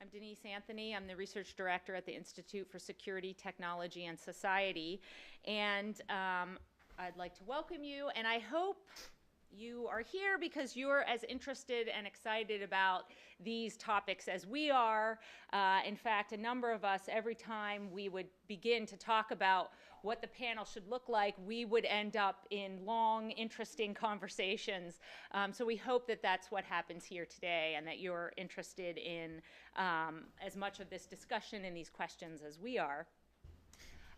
I'm Denise Anthony. I'm the research director at the Institute for Security, Technology, and Society. And I'd like to welcome you, and I hope you are here because you're as interested and excited about these topics as we are. In fact, a number of us, every time we would begin to talk about what the panel should look like, we would end up in long, interesting conversations. So we hope that that's what happens here today and that you're interested in as much of this discussion and these questions as we are.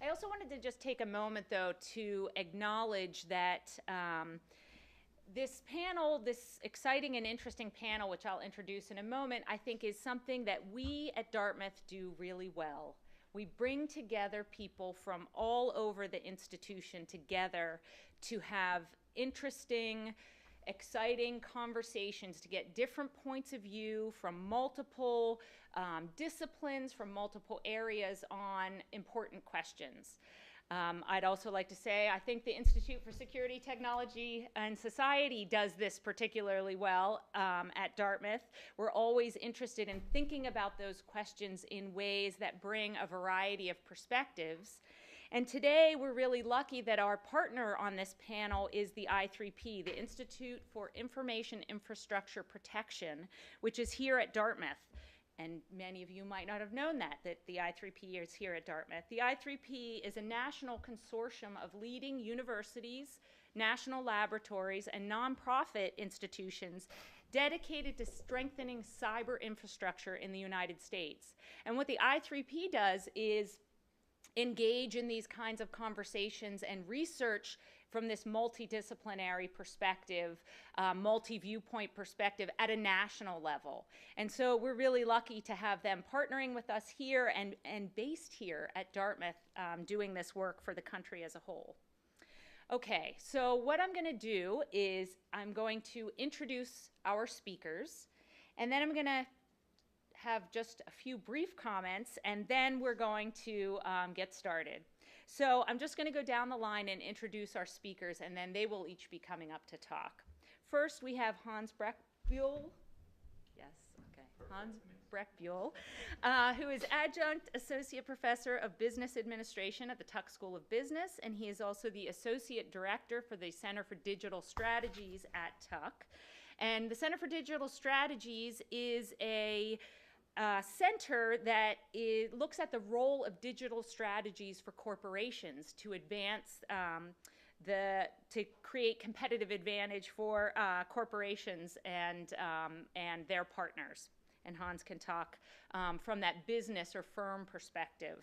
I also wanted to just take a moment, though, to acknowledge that this panel, this exciting and interesting panel, which I'll introduce in a moment, I think is something that we at Dartmouth do really well. We bring together people from all over the institution together to have interesting, exciting conversations, to get different points of view from multiple disciplines, from multiple areas on important questions. I'd also like to say I think the Institute for Security, Technology, and Society does this particularly well at Dartmouth. We're always interested in thinking about those questions in ways that bring a variety of perspectives. And today we're really lucky that our partner on this panel is the I3P, the Institute for Information Infrastructure Protection, which is here at Dartmouth. And many of you might not have known that the I3P is here at Dartmouth. The I3P is a national consortium of leading universities, national laboratories, and nonprofit institutions dedicated to strengthening cyber infrastructure in the United States. And what the I3P does is engage in these kinds of conversations and research from this multidisciplinary perspective, multi-viewpoint perspective at a national level. And so we're really lucky to have them partnering with us here and based here at Dartmouth doing this work for the country as a whole. Okay, so what I'm going to do is I'm going to introduce our speakers, and then I'm going to have just a few brief comments, and then we're going to get started. So I'm just going to go down the line and introduce our speakers, and then they will each be coming up to talk. First, we have Hans Breckbuhl. Yes, okay. Hans Breckbuhl, who is Adjunct Associate Professor of Business Administration at the Tuck School of Business, and he is also the Associate Director for the Center for Digital Strategies at Tuck. And the Center for Digital Strategies is a center that looks at the role of digital strategies for corporations to advance to create competitive advantage for corporations and their partners. And Hans can talk from that business or firm perspective.